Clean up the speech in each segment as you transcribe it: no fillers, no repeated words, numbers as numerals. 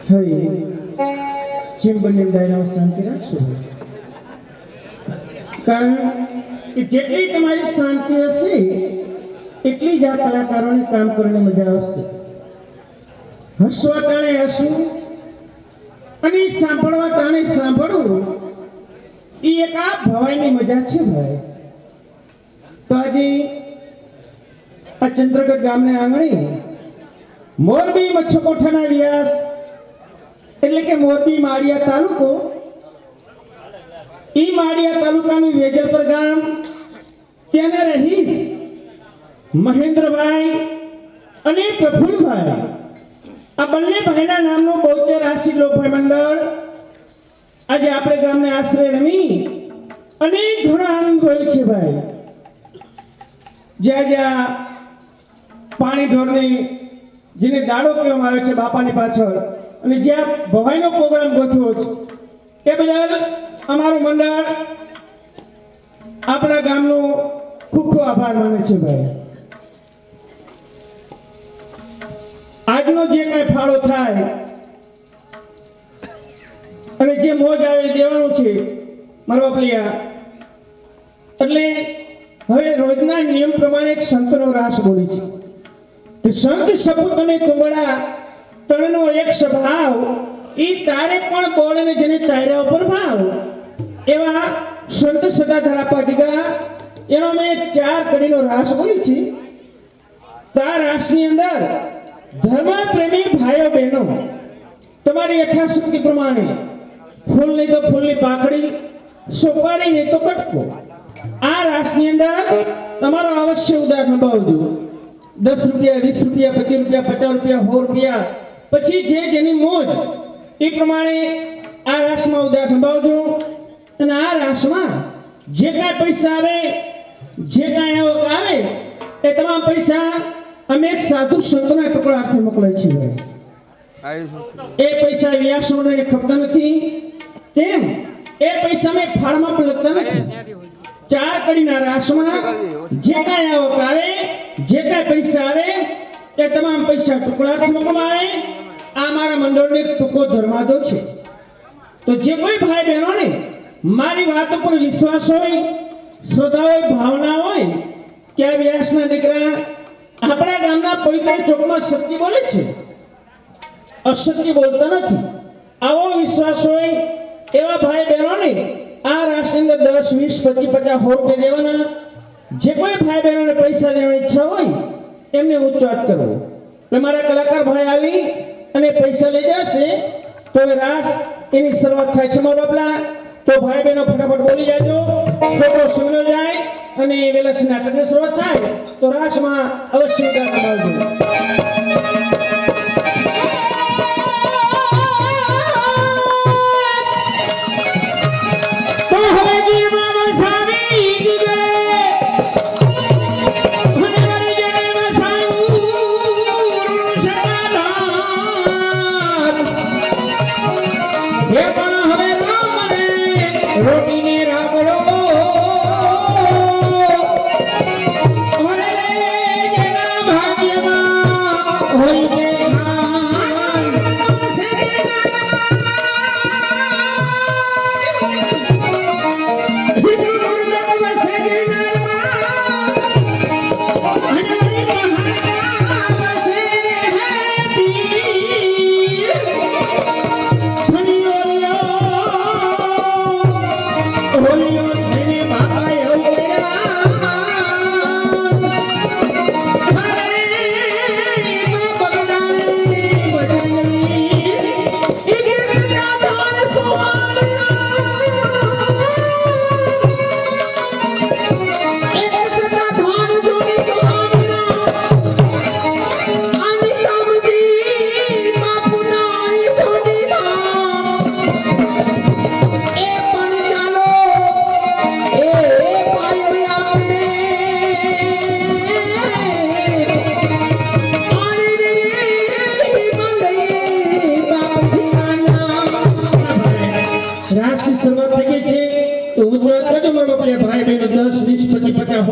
હવે જેમ બને ડાયરાઓ શાંતિ રાખશો, કારણ કે જેટલી તમારી શાંતિ હશે એટલી જ આ કલાકારોને કામ કરીને મજા આવશે. હસવા ટાણે હસવું અને સાંભળવા ટાણે સાંભળવું એ એક આ ભવાઈની મજા છે ભાઈ. તો આજે આ ચંદ્રગઢ ગામને આંગણે મોરબી મચ્છકોઠાના વ્યાસ એટલે કે મોરબી માળિયા તાલુકો, ઈ માળિયા તાલુકાનું વેજલપર ગામ, ત્યાંના રહીશ મહેન્દ્રભાઈ અને પ્રફુલભાઈ, આ બંને ભાઈના નામનું બહુચર આશી લોકભાઈ મંડળ આજે આપણે ગામને આશરે રમી અને ઘણો આનંદ થયો છે ભાઈ. જ્યાં જ્યાં પાણી ઢોરને જેને દાડો કહેવામાં આવે છે બાપાની પાછળ, અને જ્યાં ભવાઈનો પ્રોગ્રામ ગોઠવ્યો છે એ બદલ અમારું મંડળ આપણા ગામનો ખૂબ ખૂબ આભાર માને છે ભાઈ. આજનો જે કાંઈ ફાળો થાય અને જે મોજ આવે દેવાનું છે મારા બાપલિયા. એટલે હવે રોજના નિયમ પ્રમાણે એક સંતનો રાસ બોલી છે કે સંત સપૂત અને કુંબળા તણનો એક સ્વભાવ, ઈ તારે પણ બોળને જેને તાર્યા ઉપર ભાવ. એવા સંત સદાધરા પાદિકા એનો મેં 4 કડીનો રાસ બોલી છે. તો આ રાસની અંદર ધર્મ પ્રેમી ભાઈઓ બહેનો તમારી યથાશક્તિ પ્રમાણે ફૂલ નહીં તો ફૂલની પાકડી, સોપારી નહીં તો કટકો, આ રાસની અંદર તમારો અવશ્ય ઉદાર નભાવજો. 10 રૂપિયા, 20 રૂપિયા, 25 રૂપિયા, 50 રૂપિયા, 100 રૂપિયા, પછી જે જેની મોજ એ પ્રમાણે આ રાસમાં ઉદાર નભાવજો. અને આ રાસમાં જે કાંઈ પૈસા આવે, જે કાંઈ આવક આવે એ તમામ પૈસા અમે એક સાધુ સંતના ટુકડા હાથે મોકલાય છે. એ પૈસા વ્યાસોને ખપતા નથી, તેમ એ પૈસા મેં ફાળમાં પણ લખતા નથી. 4 કડીના રાસમાં જે કાંઈ આવક આવે, જે કાંઈ પૈસા આવે એ તમામ પૈસા ટુકડા હાથે મોકલવામાં આવે. આ મારા મંડળનો એક ટૂંકો ધર્માદો છે. તો જે કોઈ ભાઈ બહેનોને મારી વાત ઉપર વિશ્વાસ હોય, શ્રદ્ધા હોય, ભાવના હોય કે આ વ્યાસના દીકરા આપણા ગામના પવિત્ર ચોકમાં સત્ય બોલે છે, અસત્ય બોલતા નથી, આવો વિશ્વાસ હોય એવા ભાઈ બહેનોને આ રાશિની અંદર 10, 20, 25, 50, 100 રૂપિયા દેવાના. જે કોઈ ભાઈ બહેનોને પૈસા દેવાની ઈચ્છા હોય એમને ઉચ્ચ વાત કરવો. એટલે મારા કલાકાર ભાઈ આવી અને પૈસા લઈ જશે તો રાસ એની શરૂઆત થાય છે. મારા બાપલા તો ભાઈ બહેનો ફટાફટ બોલી જાજો, ખોટો સમજો જાય અને વેલાસી નાટકની શરૂઆત થાય તો રાસમાં અવશ્ય આવજો.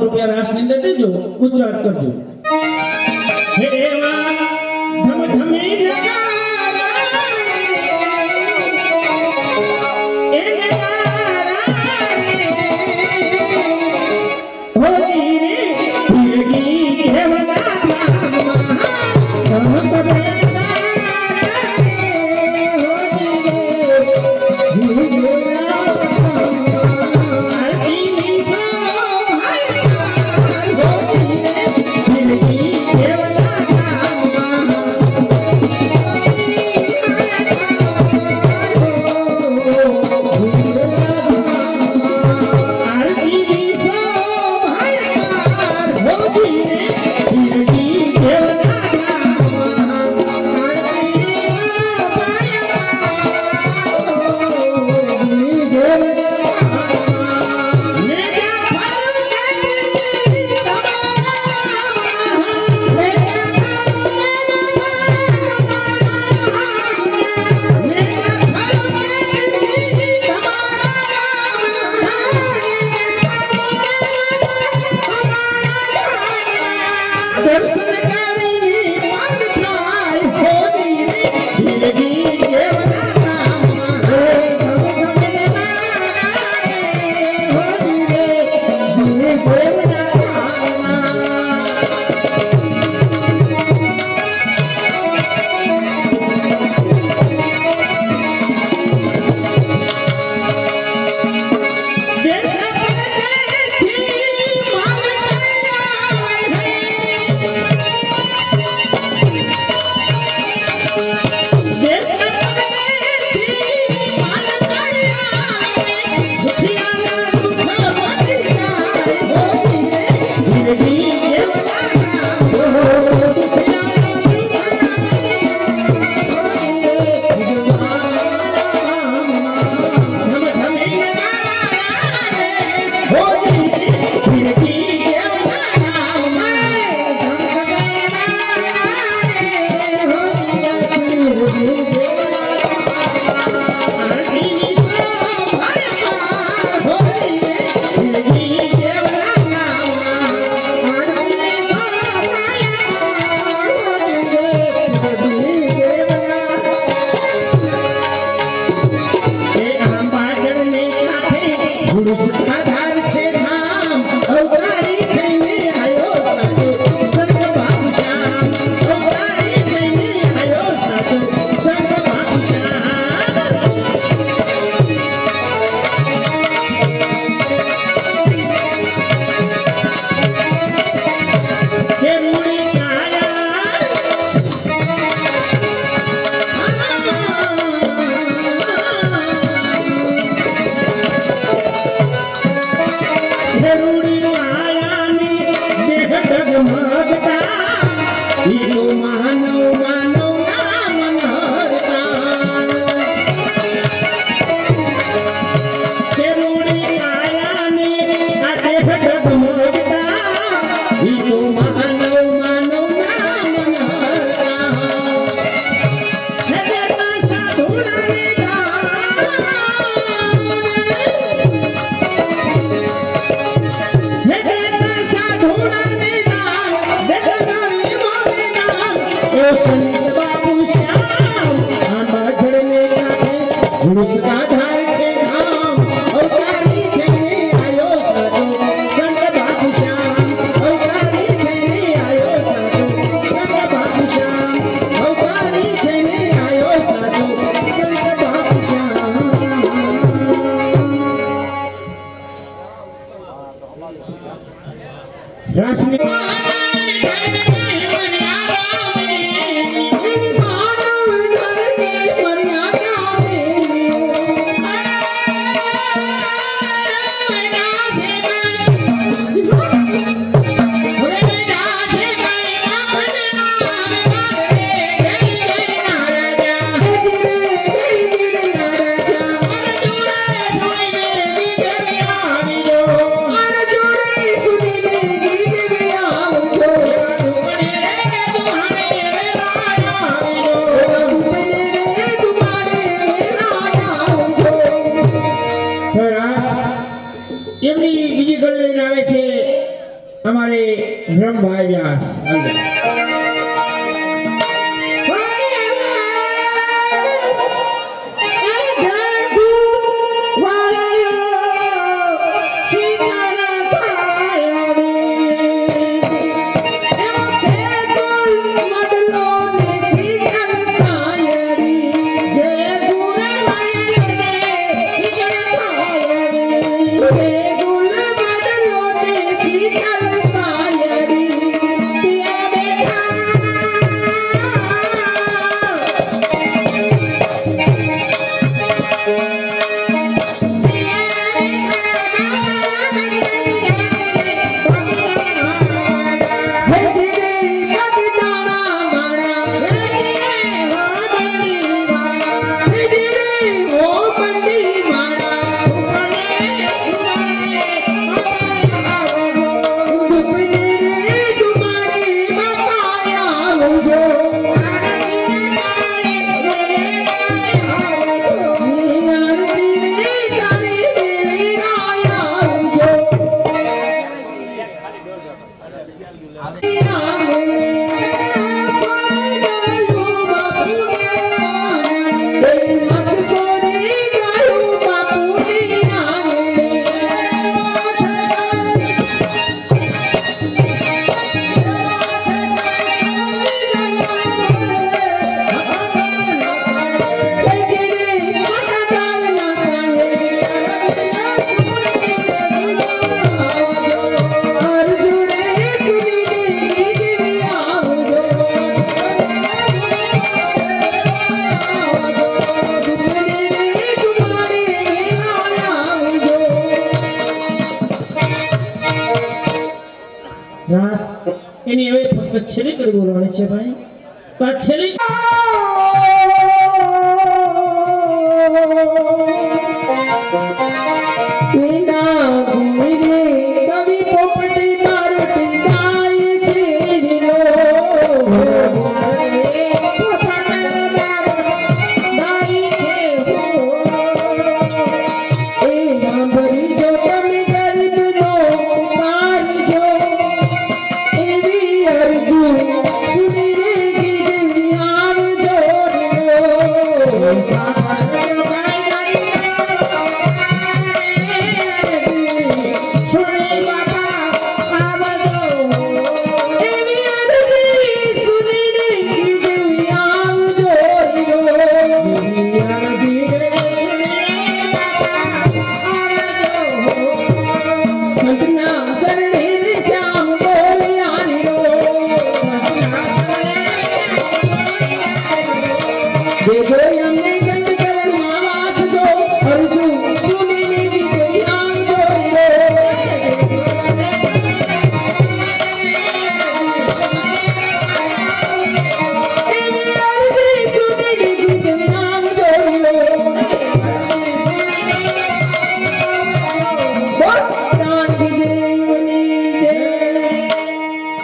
રૂપિયા રાસ ની અંદર દેજો, ગુજરાત કરજો. હે દેવા ધમ ધમી નગારા સંત બાપુ શ્યામ આંબા ઝડને કાંઠે ગુણસકા ઢાળ છે ધામ અવતારી થઈને આયો સાધુ સંત બાપુ શ્યામ અવતારી થઈને આયો સાધુ સંત બાપુ શ્યામ અવતારી થઈને આયો સાધુ સંત બાપુ શ્યામ રાષ્ટ્રીય એમની બીજી ગળ લઈને આવે છે અમારે રમભાઈ વ્યાસ રાસ એની હવે ફક્ત છેલ્લી કડી બોલવાની છે ભાઈ તો આ છેલ્લી કવિ પોપટી મારતી ગાય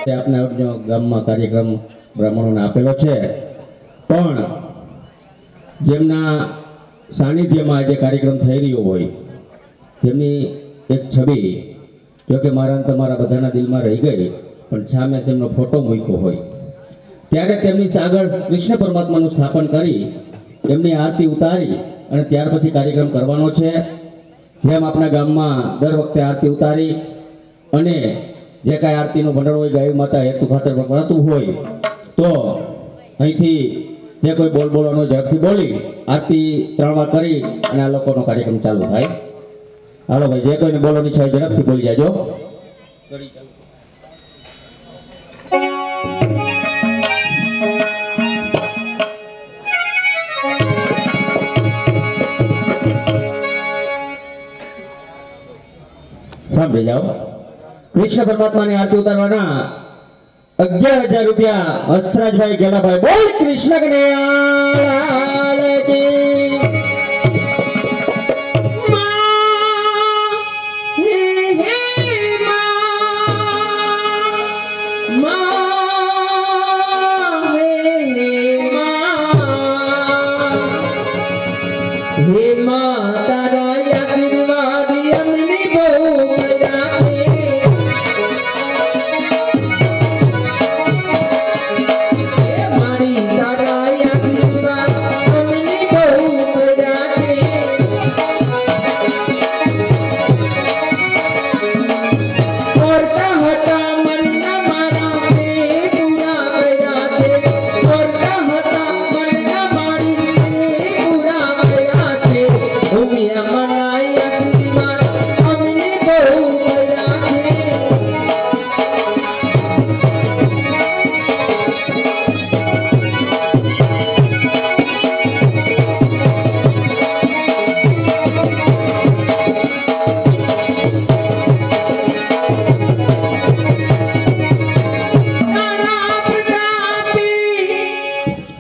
છે આપને ગામમાં કાર્યક્રમ બ્રાહ્મણોને આપેલો છે, પણ જેમના સાનિધ્યમાં આજે કાર્યક્રમ થઈ રહ્યો હોય તેમની એક છબી જો કે મારા તમારા બધાના દિલમાં રહી ગઈ, પણ સામે તેમનો ફોટો મૂક્યો હોય ત્યારે તેમની આગળ કૃષ્ણ પરમાત્માનું સ્થાપન કરી એમની આરતી ઉતારી અને ત્યાર પછી કાર્યક્રમ કરવાનો છે. જેમ આપણા ગામમાં દર વખતે આરતી ઉતારી અને જે કાંઈ આરતીનું ભંડાર હોય ગાય માતા હેતુ ખાતર વપરાતું હોય તો અહીંથી જે કોઈ બોલ બોલવાનો ઝડપથી બોલી આરતી 3 વાર કરી અને આ લોકોનો કાર્યક્રમ ચાલુ થાય. હાલો ભાઈ, જે કોઈને બોલવાની ઈચ્છા હોય ઝડપથી બોલી જાજો. સાંભળી જાઓ. કૃષ્ણ પરમાત્માની આરતી ઉતારવાના 11,000 રૂપિયા હસરાજભાઈ ગેલાભાઈ. બોલ કૃષ્ણ કનૈયા કી.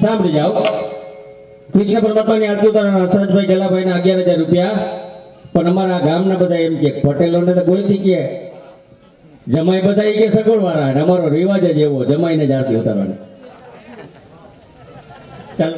સાંભળી જાઓ. કૃષ્ણ પરમાત્માની આરતી ઉતારવાના હસરાજભાઈ ગેલાભાઈના 11,000 રૂપિયા. પણ અમારા ગામના બધા એમ કે પટેલોને તો બોલતી કે જમાઈ બધા કે સગવડવાળા, અને અમારો રિવાજ જ એવો જમાઈને જ આરતી ઉતારવાની. ચાલ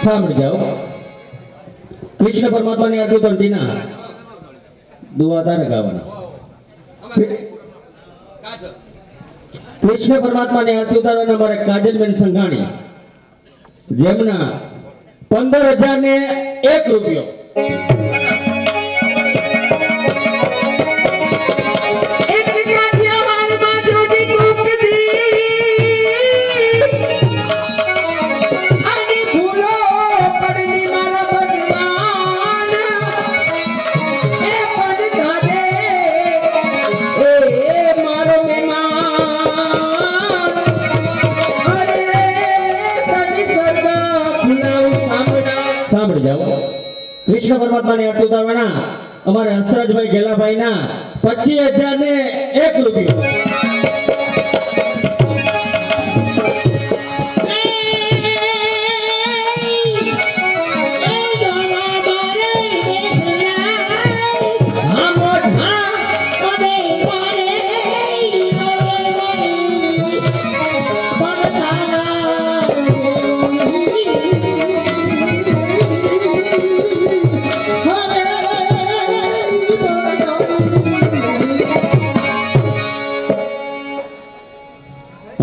સાંભળી જાઓ. કૃષ્ણ પરમાત્માની આરતી તો ટીના દુઆ તારે ગાવાના. કૃષ્ણ પરમાત્માની આરતી ઉતારવાના અમારે કાજલબેન સંઘાણી, જેમના 15,001 રૂપિયો. સાંભળી જાઓ. કૃષ્ણ પરમાત્માની આરતી ઉતારવાના અમારે હસરાજભાઈ ગેલાભાઈના 25,001 રૂપિયો.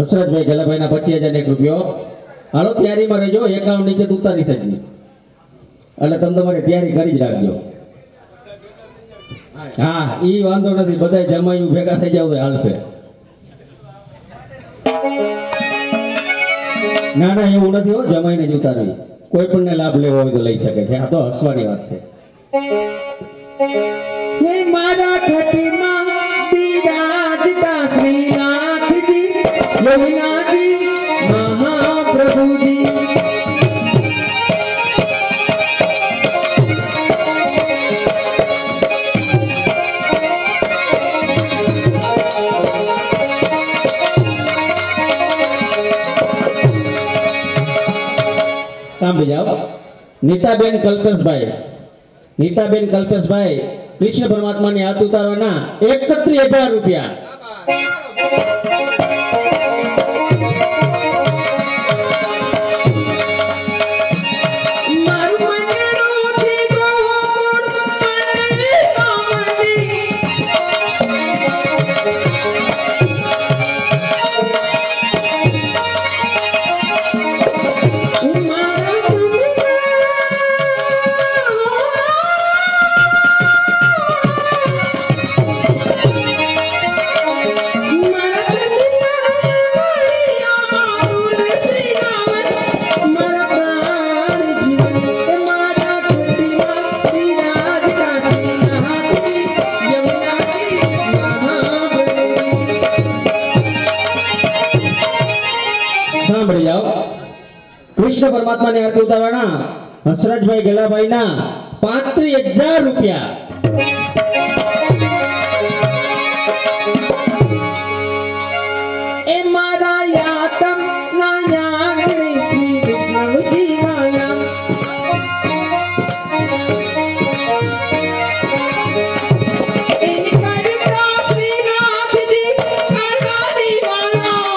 હસરતભાઈ ગેલાભાઈના 25,001 રૂપિયો. હાલો તૈયારીમાં રહેજો. 51 નીચે ઉતારી શકીએ એટલે તમે તમારી તૈયારી કરી જ રાખજો. હા, ઈ વાંધો નથી. બધા જમાયું ભેગા થઈ જાવ તો હાલશે. ના ના, એવું નથી હો. જમાઈને જ ઉતારવી. કોઈ પણ ને લાભ લેવો હોય તો લઈ શકે છે. આ તો હસવાની વાત છે. હે મારા ઘટીમાં બિરાજતા શ્રીનાથજી, લોહિનાજી, મહાપ્રભુજી. સાંભળી જાઓ. નીતાબેન કલ્પેશભાઈ, નીતાબેન કલ્પેશભાઈ કૃષ્ણ પરમાત્માની હાથ ઉતારવાના 31,000 રૂપિયા. સાંભળી જાઓ. કૃષ્ણ પરમાત્માની આરતી ઉતારવાના હસરતભાઈ ગેલાભાઈના 35,000 રૂપિયા. એ મારા યાતમ ના યાગણી શ્રી વિષ્ણુજી વાલા એની કારિકા શ્રીનાથજી કારવાની વાલા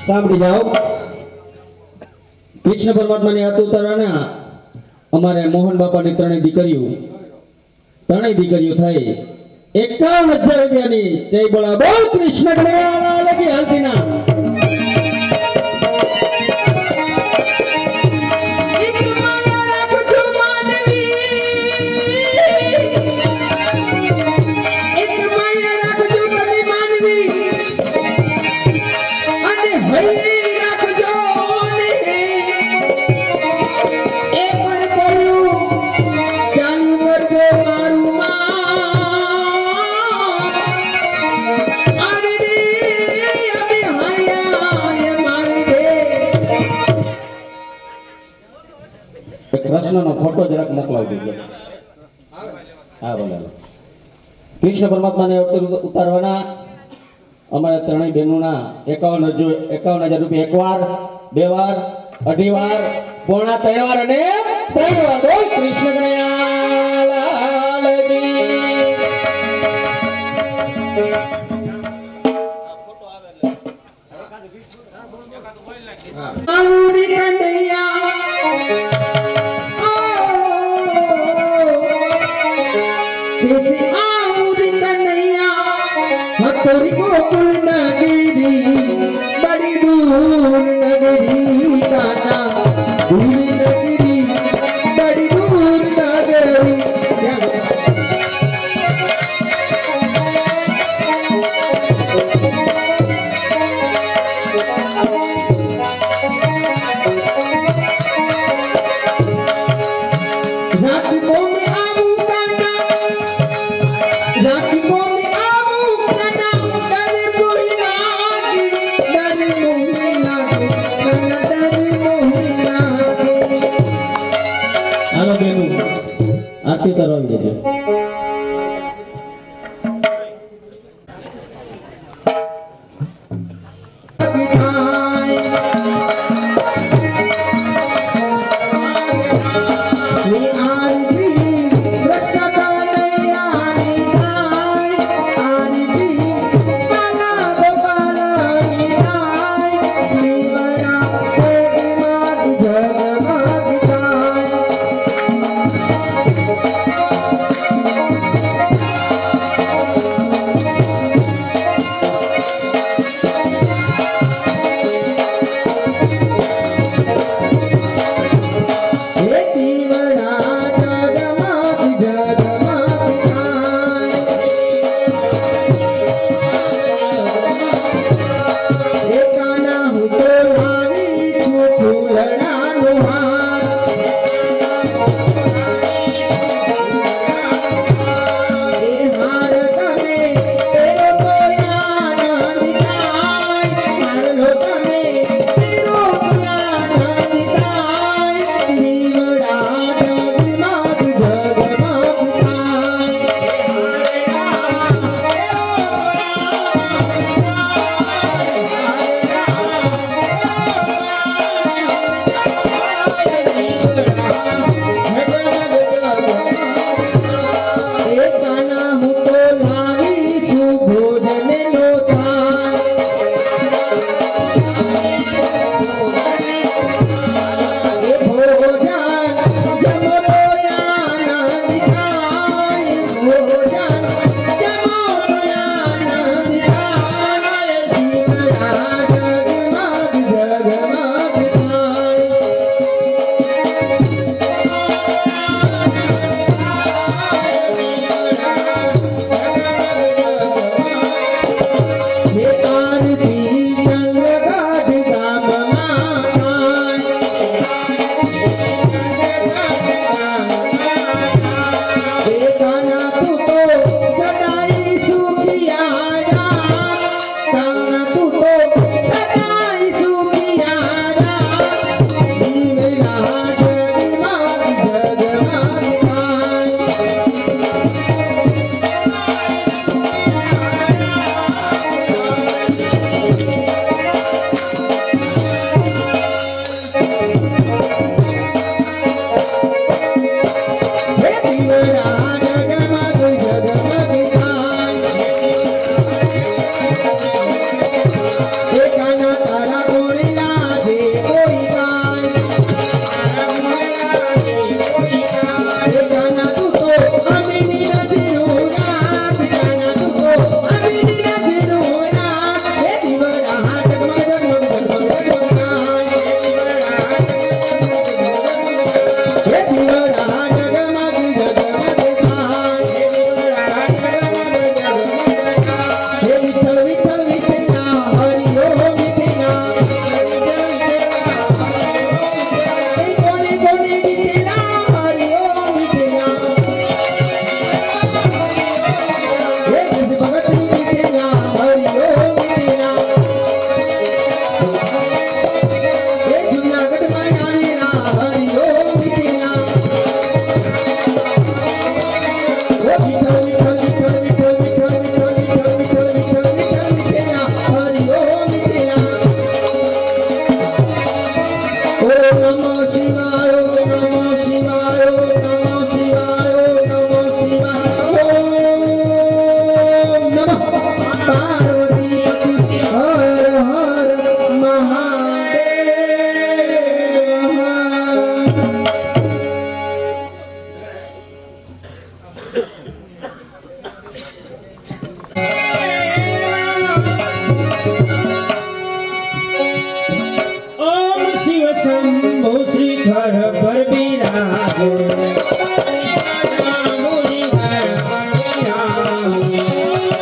સાંભળી જાઓ. કૃષ્ણ પરમાત્માની હાથ ઉતારવાના અમારે મોહન બાપાની ત્રણેય દીકરીઓ થઈ 51,000 રૂપિયાની. જય બોલા બોલ કૃષ્ણ કનૈયા લાલ કી હાલતીના. કૃષ્ણનો ફોટો જરાક મોકલાવી દેજો. હા બોલો. કૃષ્ણ પરમાત્માને ઉતારવાના અમારા ત્રણેય બહેનોના 51,000 રૂપિયા. એકવાર, બે વાર, અઢી વાર, પોણા 3 વાર અને 3 વાર. બોલ કૃષ્ણ કનૈયા લાલ કી. આઉરી કનૈયા कैसे आऊरी कन्हैया हतोरी गोकुल नगरी बड़ी दूर नगरी काना दूर नगरी बड़ी दूर नगरी ઉતારવા દેજો.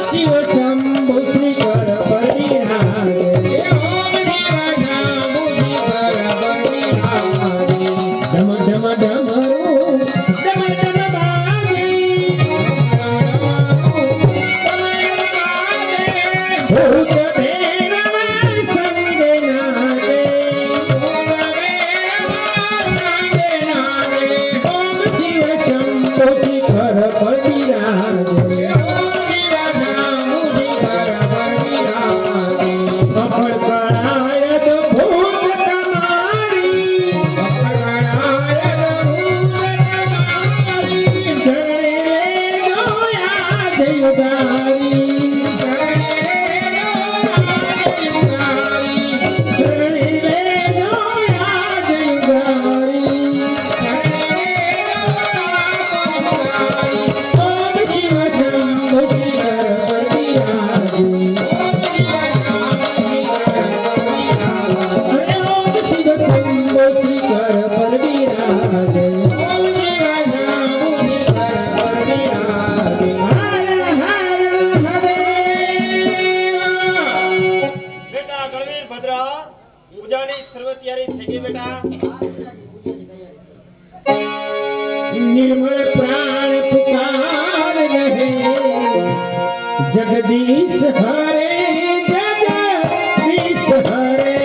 શિવ શંભુ निर्मल प्राण पुकार रहे जगदीश हरे जगदीश हरे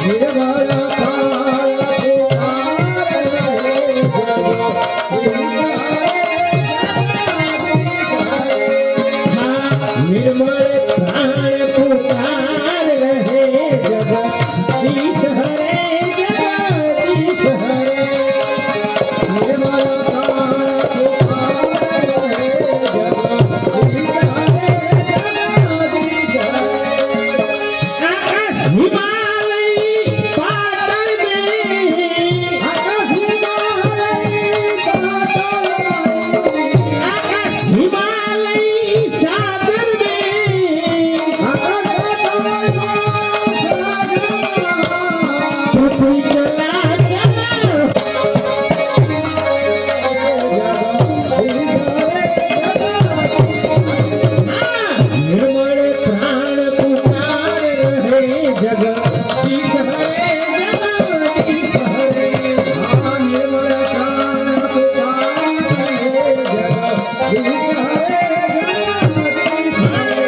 निर्मल प्राण पुकार रहे जगदीश हाँ, निर्मल प्राण पुकार रहे जगदीश हरे जगदीश हरे निर्मल प्राण पुकार रहे जगदीश हरे जगदीश हरे आकाश हिमालय पाताल में आकाश हिमालय सागर में पृथ्वी चला निर्मल प्राण पुकार रहे जगदीश हरे जगदीश हरे हाँ निर्मल प्राण पुकार रहे जगदीश हरे जगदीश हरे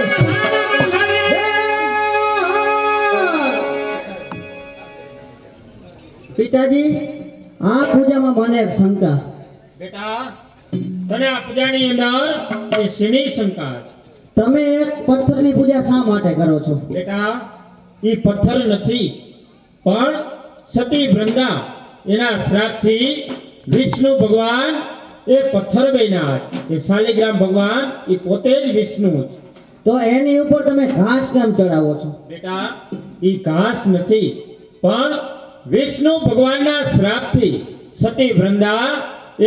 પિતાજી આ પૂજામાં મને એક શંકા. બેટા તને આ પૂજાની અંદર એ શેની શંકા છે? તમે એક પથ્થરની પૂજા શા માટે કરો છો? બેટા એ પથ્થર નથી પણ સતી વૃંદા એના શ્રાપથી વિષ્ણુ ભગવાન એ પથ્થર બન્યા છે. એ શાલિગ્રામ ભગવાન એ પોતે જ વિષ્ણુ છે. તો એની ઉપર તમે ઘાસ કેમ ચડાવો છો? બેટા એ ઘાસ નથી પણ વિષ્ણુ ભગવાનના શ્રાપથી સતી વૃંદા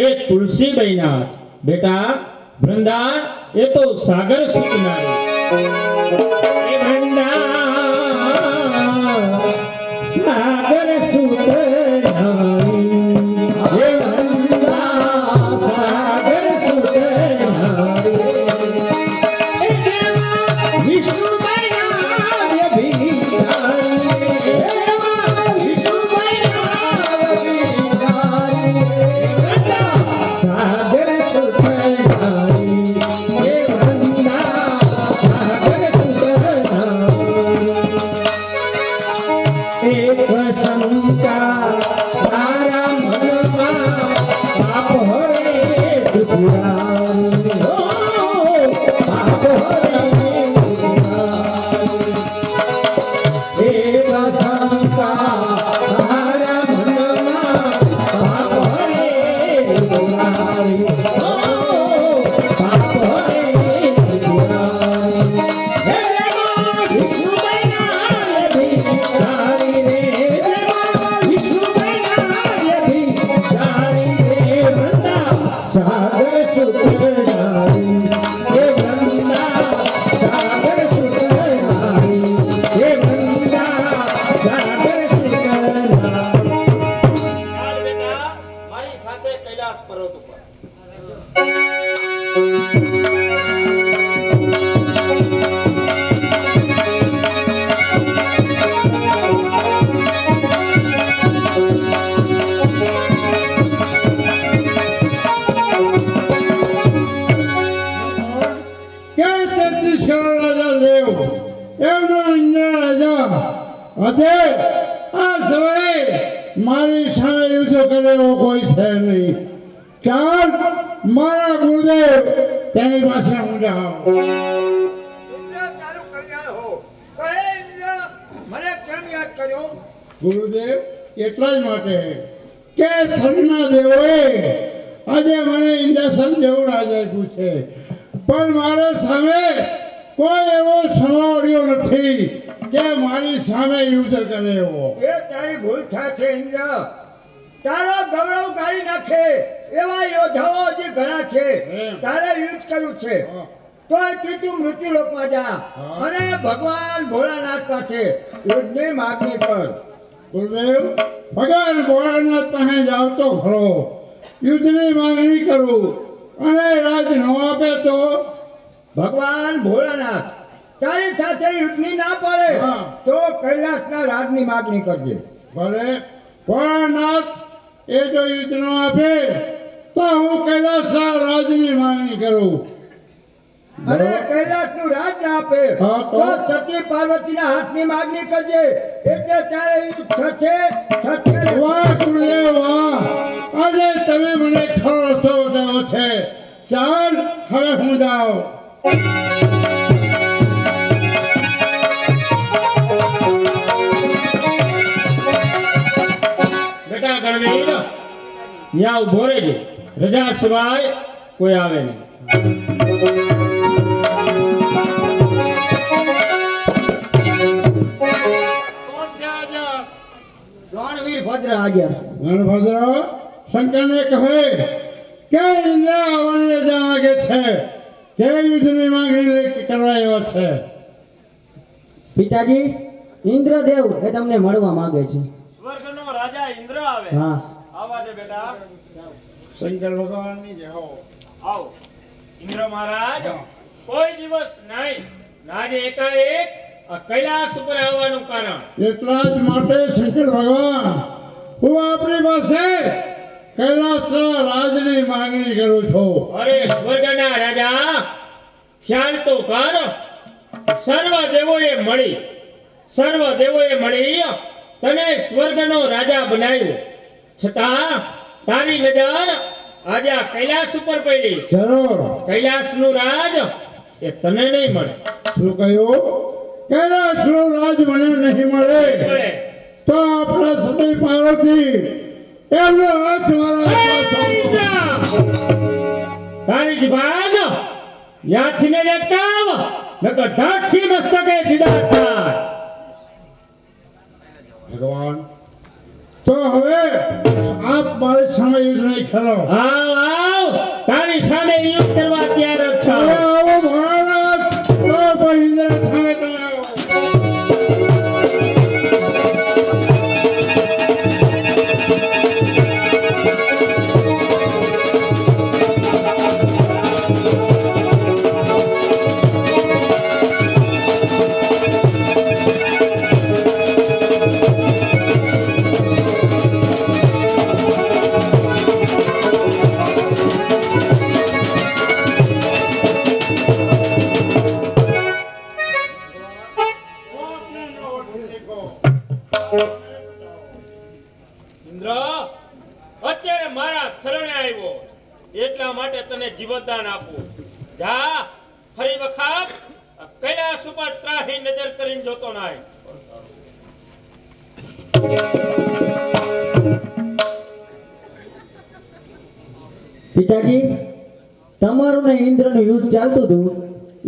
એ તુલસી બન્યા છે. બેટા વૃંદા એ તો સાગર સૂચનારી એ વૃંદા સાગર સૂચનારી એ વૃંદા સાગર સૂચનારી એ દેવા વિષ્ણુ બન્યા ભીખારી सागर सुखनारी हे वंदा सागर सुखनारी एक शंका तारा मनमा पाप हरे त्रिपुरारी हो पाप हरे त्रिपुरारी एक शंका तारा मनमा पाप हरे त्रिपुरारी हो पाप हरे त्रिपुरारी हे देवा विष्णु बन्या भिखारी रे देवा विष्णु बन्या भिखारी रे वृंदा सागर सुखनारी हे वृंदा सागर सुखनारी हे वृंदा सागर सुखनारी ચાલ બેટા મારી સાથે કૈલાસ પર્વત ઉપર ક્યાં તેત્રીસેરો રાજા દેવ એમનો ઇન્દ્ર રાજા અધે આ સમયે મારી સામે યુદ્ધ કરે એવો કોઈ છે નહીં. કારણ મારા ગુરુદેવ તેની પાસે હું જાઉં. ઇન્દ્ર તારું કલ્યાણ હો. કહે ઇન્દ્ર મને કેમ યાદ કર્યો? ગુરુદેવ એટલા જ માટે કે સરના દેવોએ આજે મને ઇન્દ્રસન જેવું રાજ આપ્યું છે પણ મારા સામે કોઈ એવો સમાવડ્યો નથી કે મારી સામે યુદ્ધ કરે એવો. એ તારી ભૂલ થાય છે ઇન્દ્ર. તારો ગૌરવ ગાળી નાખે એવા યોદ્ધાઓ હજી ઘણા છે. તારે યુદ્ધ કરવું છે તો તું મૃત્યુલોકમાં જા અને ભગવાન ભોળાનાથ પાસે યુદ્ધની માગણી કર. ગુરુદેવ ભગવાન ભોળાનાથ પાસે જાવ તો ખરો, યુદ્ધની માંગણી કરું અને રાજ ન આપે તો ભગવાન ભોળાનાથ તારી સાથે યુદ્ધની ના પડે હા. તો કૈલાસના રાજની માગણી કરજે. ભલે ભોળાનાથ એ જો યુદ્ધ ન આપે તો હું કૈલાસના રાજની માંગણી કરું. અરે કૈલાસનું રાજ ના આપે હા, તો? તો સતી પાર્વતીના હાથની માગણી કરજે એટલે ત્યારે યુદ્ધ થશે ને. વાહ ગુરુદેવ વાહ, આજે તમે મને ખરો રસ્તો બતાવ્યો છે. ચાલ હવે હું જાઉં. બેટા ગણવીર ત્યાં ઉભો રહેજો, રજા સિવાય કોઈ આવે નહીં. ગણવીર ભદ્ર હાજર. ગણભદ્ર શંકરને કહે કે ઇન્દ્ર આવવાને જવા માંગે છે, કે યુદ્ધની માંગણી કરવા આવ્યો છે. પિતાજી, ઇન્દ્રદેવ એ તમને મળવા માંગે છે. સ્વર્ગનો રાજા ઇન્દ્ર આવે. હા. આવા દે બેટા. શંકર ભગવાનની જય હો. આવો. ઇન્દ્ર મહારાજ કોઈ દિવસ નહીં, આજે એકાએક આ કૈલાસ ઉપર આવવાનું કારણ. એટલા જ માટે શંકર ભગવાન હું આપણી પાસે કૈલાસના રાજની માંગણી કરું છું. અરે સ્વર્ગના રાજા, ખ્યાલ તો કર. સર્વ દેવોએ મળી તને સ્વર્ગનો રાજા બનાવ્યો, છતાં તારી નજર આજે આ કૈલાસ ઉપર પડી. જરૂર. કૈલાસનું રાજ એ તને નહીં મળે. શું કહ્યું? કૈલાસનું રાજ મને નહીં મળે મળે. તો આપણા સતી પાર્વતી એમનો હાથ મારા તારી જીભાન યાદથી ને દેખાવ, નકર ધાકથી મસ્તકે દીદા થાય. ભગવાન તો હવે આપ મારી સામે યુદ્ધ નહીં કરો. આવ તારી સામે યુદ્ધ કરવા તૈયાર જ છો. હવે આવો ભોળાનાથ, તો પછી ઇન્દ્ર સામે તમે આવો. ઇન્દ્ર અત્યારે મારા શરણે આવ્યો, એટલા માટે તને જીવતદાન આપું. જા ફરી વખત આ કૈલાસ ઉપર ત્રાહી નજર કરીને જોતો નાય. પિતાજી, તમારું ને ઇન્દ્રનું યુદ્ધ ચાલતું હતું.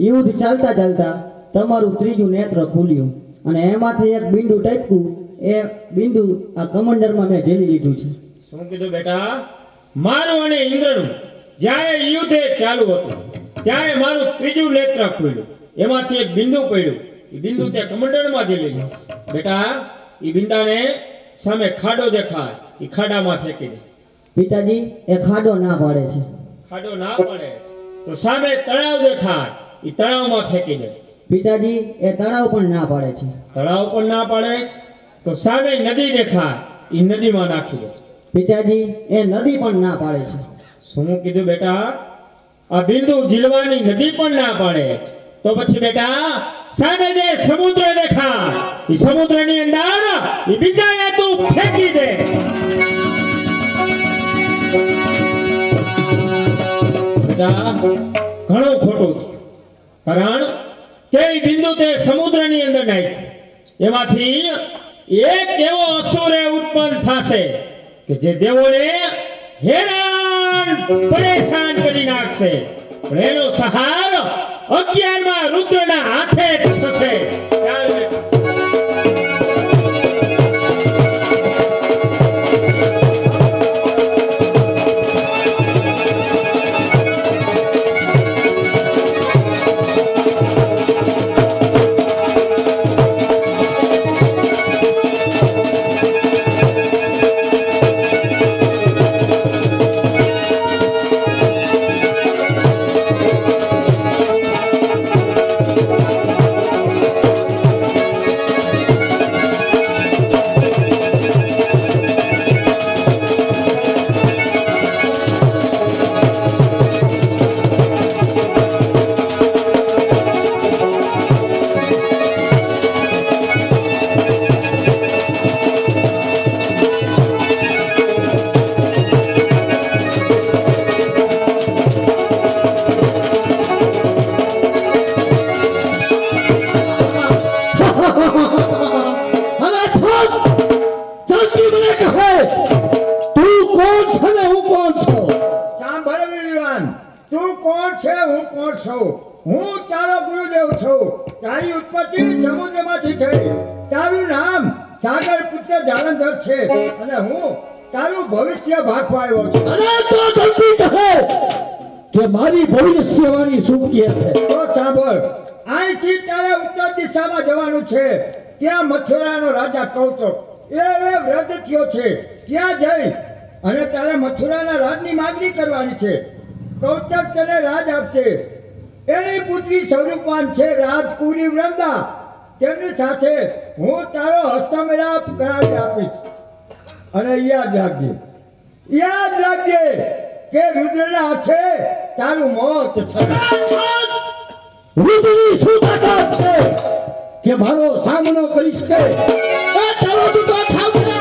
યુદ્ધ ચાલતા ચાલતા તમારું ત્રીજું નેત્ર ખુલ્યું અને એમાંથી એક બિંદુ ટપક્યું. એ બિંદુ આ કમંડરમાં મેં ઝેલી લીધું છે. શું કીધું બેટા? મારું અને ઇન્દ્રનું જ્યારે યુદ્ધ ચાલુ હતું ત્યારે મારું ત્રીજું નેત્ર ખુલ્યું, એમાંથી એક બિંદુ પડ્યું. એ બિંદુ તે કમંડળમાં જઈ લીધું. બેટા એ બિંદાને સામે ખાડો દેખાય, એ ખાડામાં ફેંકી દે. પિતાજી, એ ખાડો ના પાડે છે. ખાડો ના પડે તો સામે તળાવ દેખાય, એ તળાવમાં ફેંકી દે. પિતાજી, એ તળાવ પણ ના પાડે છે. તળાવ પણ ના પાડે તો સામે નદી દેખાય, એ નદીમાં નાખી દે. પિતાજી, એ નદી પણ ના પાડે છે. શું કીધું બેટા? આ બિંદુ જીલવાની નદી પણ ના પાડે તો પછી બેટા સામે જે સમુદ્ર દેખાય, એ સમુદ્રની અંદર એ બિંદાને તું ફેંકી દે. બેટા ઘણું ખોટું થયું, કારણ કે એ બિંદુ તે સમુદ્રની અંદર નાખ્યું, એમાંથી એક એવો અસુર ઉત્પન્ન થશે કે જે દેવોને હેરાન પરેશાન કરી નાખશે, પણ એનો સહાર 11મા રુદ્રના હાથે થશે. ચાલ બેટા. તારો ગુરુદેવ છું. તારી ઉત્પત્તિ સમુદ્રમાંથી થઈ. તારું નામ સાગર પુત્ર જાલંધર છે અને હું તારું ભવિષ્ય ભાગવા આવ્યો છું. અરે તો જલ્દી કહો કે મારી ભવિષ્યવાણી શું કહે છે? તો સાંભળ, અહીંથી તારે ઉત્તર દિશામાં જવાનું છે. ત્યાં મથુરાનો રાજા કૌતક એ હવે વૃદ્ધ થયો છે. ત્યાં જઈ અને તારે મથુરાના રાજની માંગણી કરવાની છે. કૌતક તને રાજ આપશે. એની પુત્રી સ્વરૂપાન છે રાજકુમારી વૃંદા. તેમની સાથે હું તારો હસ્તમેળાપ કરાવી આપીશ. અને યાદ રાખજે કે રુદ્રના હાથે તારું મોત છે. રુદ્રની શું તાકાત છે કે મારો સામનો કરી શકે? એ ચાલો તું તો થાવ ને.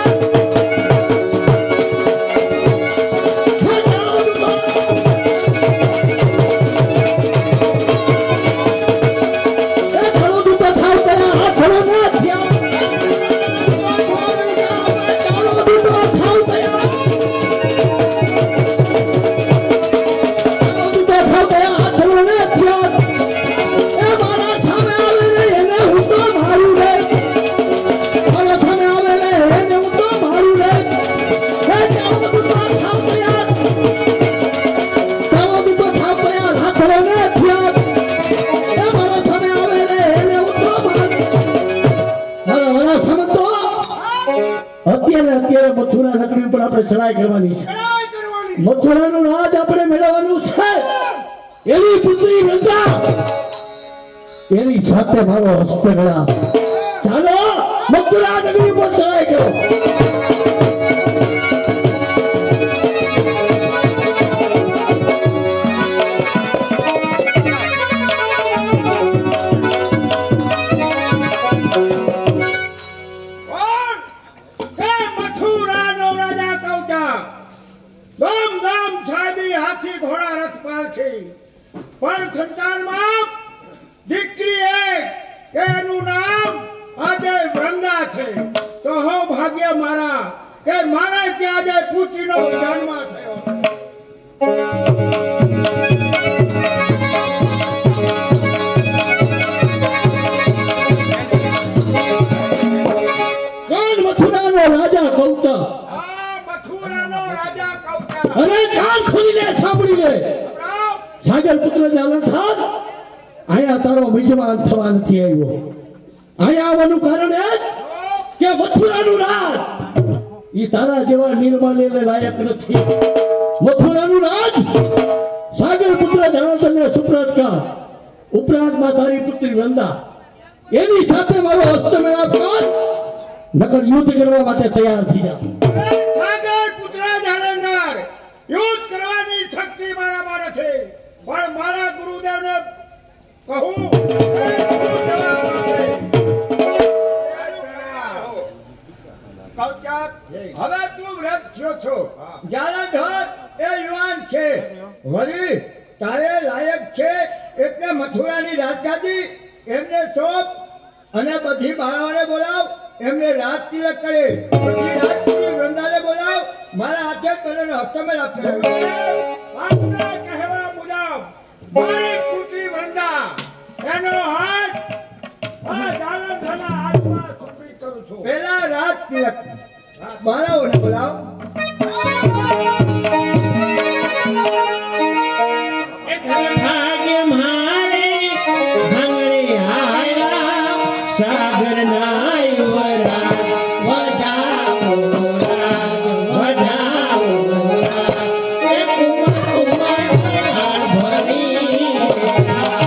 અત્યારે મથુરા નગરી ઉપર આપણે ચડાઈ કરવાની છે. મથુરાનું રાજ આપણે મેળવવાનું છે. એની પુત્રી વૃંદા, એની સાથે મારો હસ્તમેળાપ. ચાલો મથુરા નગરી ઉપર ચડાઈ કરો. પણ સંતાનમાં દીકરી એક એનું નામ આજે વૃંદા છે. તો હો ભાગ્ય મારા કે મારા ત્યાં આજે પુત્રીનો જન્મ થયો. કોણ? મથુરાનો રાજા કૌતક. મથુરાનો રાજા કૌતક. અરે કાન ખોલીને સાંભળી લે. સાગર પુત્ર જાલંધર, અહીંયા તારો મિજમાન થવા નથી આવ્યો. અહીંયા આવવાનું કારણ એ કે મથુરાનું રાજ ઈ તારા જેવા નિર્મલ લાયક નથી. મથુરાનું રાજ સાગર પુત્ર જાલંધરને સુપ્રત કર. ઉપરાંતમાં તારી પુત્રી વૃંદા, એની સાથે મારો હસ્તમેળાપ કર, નકર યુદ્ધ કરવા માટે તૈયાર થઈ જા. સાગર પુત્ર જાલંધર, યુદ્ધ કરવાની શક્તિ મારામાં નથી. પણ મારા ગુરુદેવને કહું કૌતક, હવે તું વૃદ્ધ થયો છો. જાલંધર એ યુવાન છે. વળી તારે લાયક છે એટલે મથુરાની રાજગાદી એમને સોંપ અને બધી બાળાઓને બોલાવ. એમને રાજ તિલક કરે. પછી રાજકુમારી વૃંદાને બોલાવ. મારા હાથે તને હસ્તમેળાપ કરાવ્યો. આપના કહેવા મુજબ મારી પુત્રી વૃંદા એનો હાથ આ જાલંધરના હાથમાં સુપ્રીત કરું છું. પહેલા રાજ તિલક બાળાઓને બોલાવ. ભાગ્ય મારે ભાંગડે આયા સાગર ના યુવરાજ. વધાવો રાજ, વધાવો રાજ. એ ઉમર ઉમર ભરી સાગર ના યુવરાજ.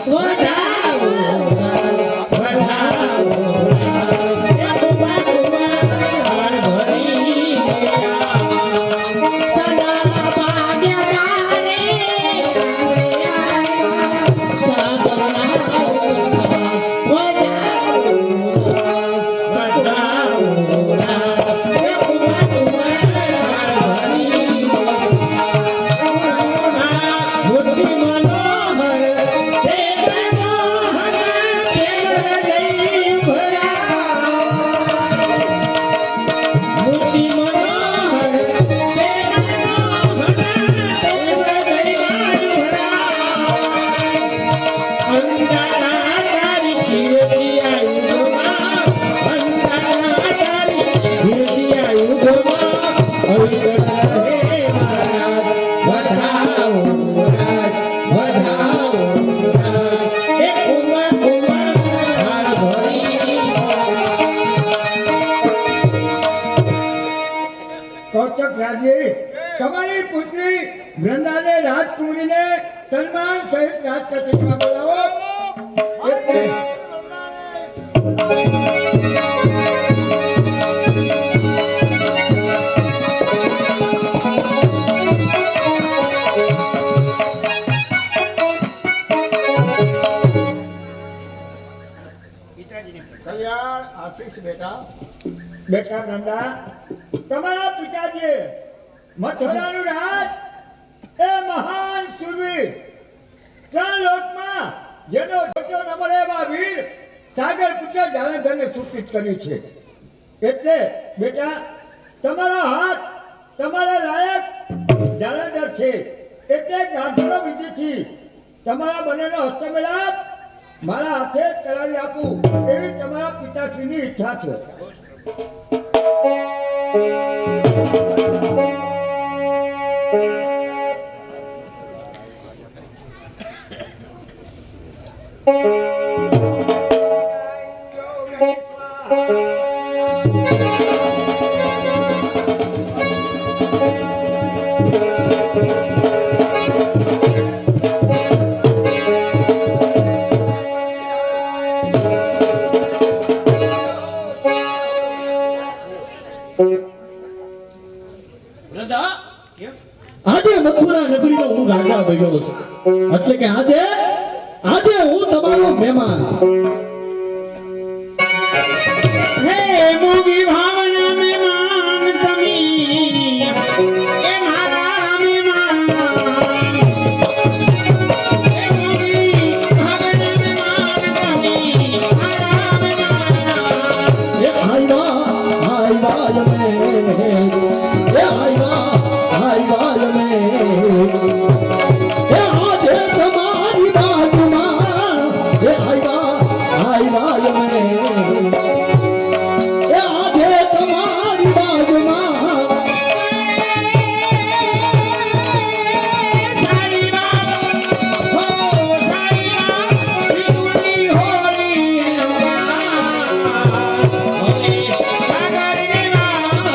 વધાવો રાજ, વધાવો રાજ. કૌચક રાજવી તમારી પુત્રી વૃંદાને રાજકુમારીને સન્માન સહિત રાજકચેરીમાં બોલાવો. કલ્યાણ આશીષ બેટા. બેટા વૃંદા, તમારા પિતાજી મથુરાનું રાજ એ મહાન શૂરવીર, ત્રણ લોકમાં જેનો જોજો ન મળે એવા વીર સાગર પુત્ર જાલંધરને સૂચિત કર્યું છે. એટલે બેટા તમારો હાથ તમારા લાયક જાલંધર છે. એટલે ગાંધીનો વિધિથી તમારા બંનેનો હસ્તમિલાપ મારા હાથે જ કરાવી આપું એવી તમારા પિતાશ્રીની ઈચ્છા છે. દાદા, આજે મથુરા નગરીનો હું રાજા બન્યો છું. એટલે કે આજે હું તમારો મહેમાન. હે મોગી ભાવના મહેમાન તમે એ મારા મહેમાન. હે મોગી ભાવના મહેમાન તમે મારા મહેમાન. એ આયવા યમે, એ આયવા યમે. એ આજે તમારી બાજુમાં, એ આયવા યમે. એ આજે તમારી બાજુમાં. સારી વાત હો સારી વાત વિનુની હોળી હોળી સાગર ને મારે.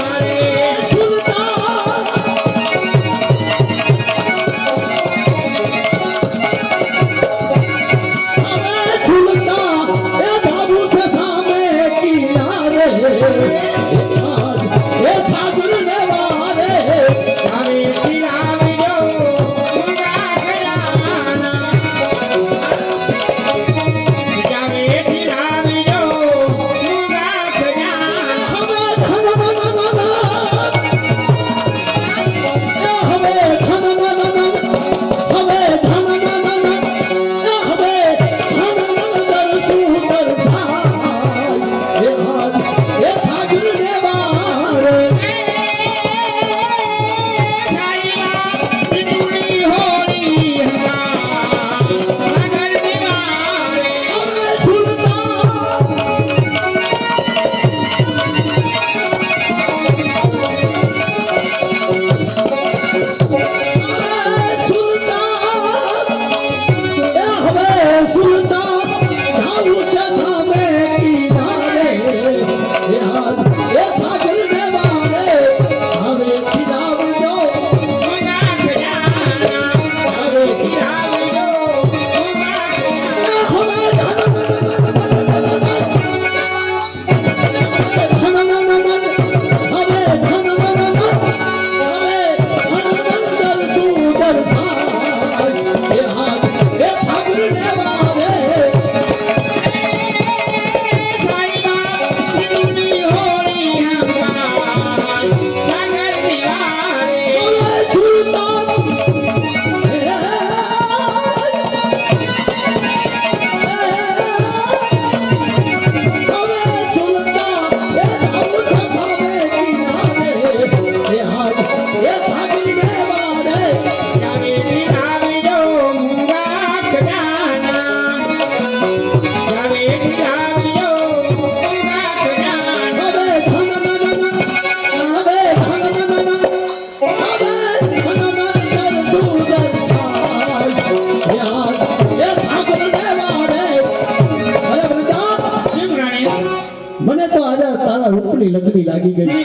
મને તો આજે તારા રૂપની લગની લાગી ગઈ.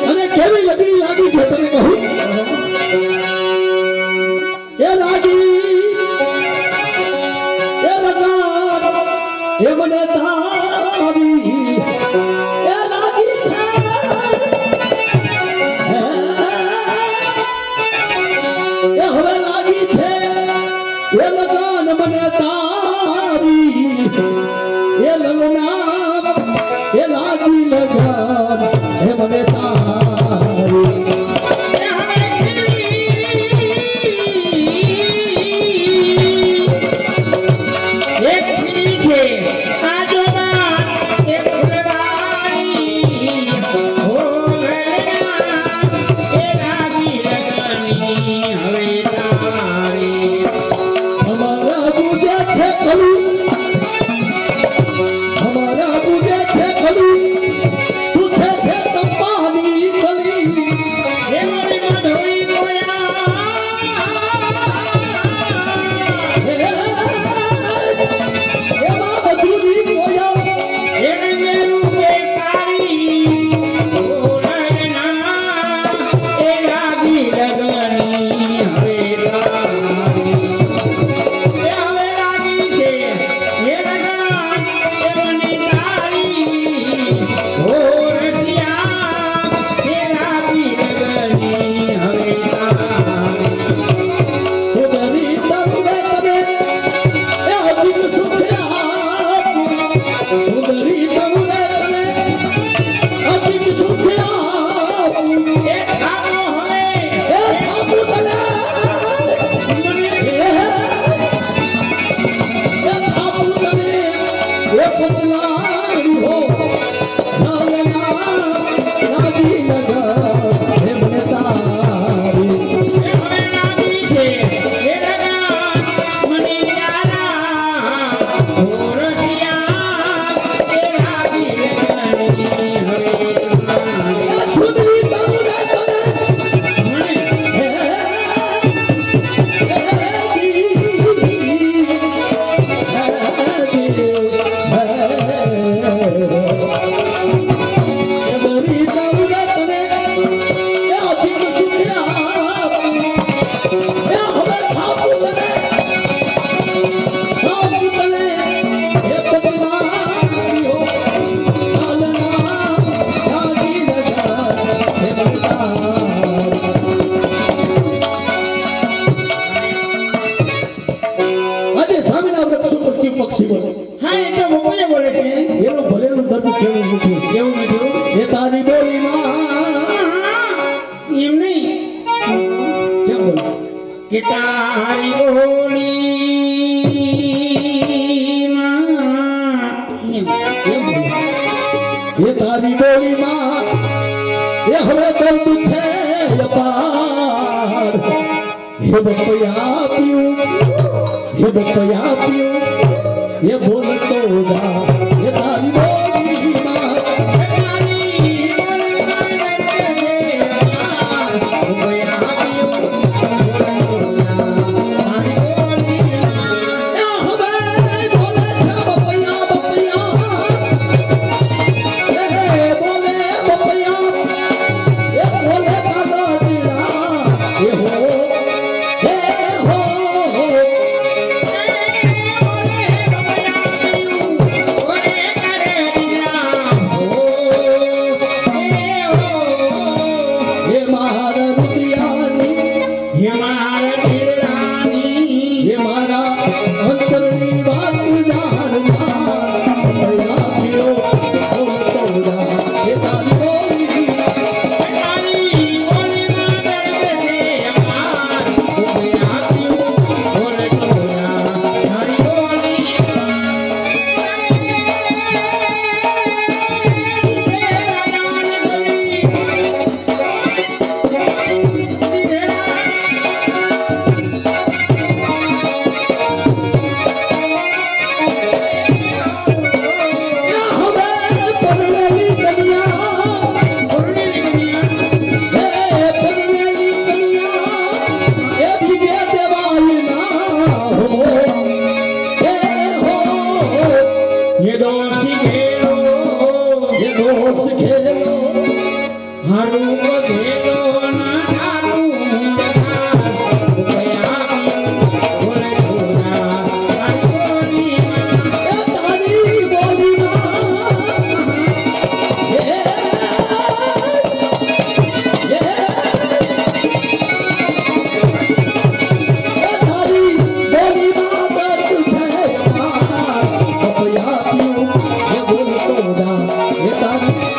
અને કેવી લગની કે તારી બોલીમાં એ તારી બોલીમાં એ હવે દર્દ છે અપાર હે બપૈયા પીયું હે બપૈયા પીયું એ બોલતો જા એ તારી બોલીમાં એ બોલતો જા એ તારી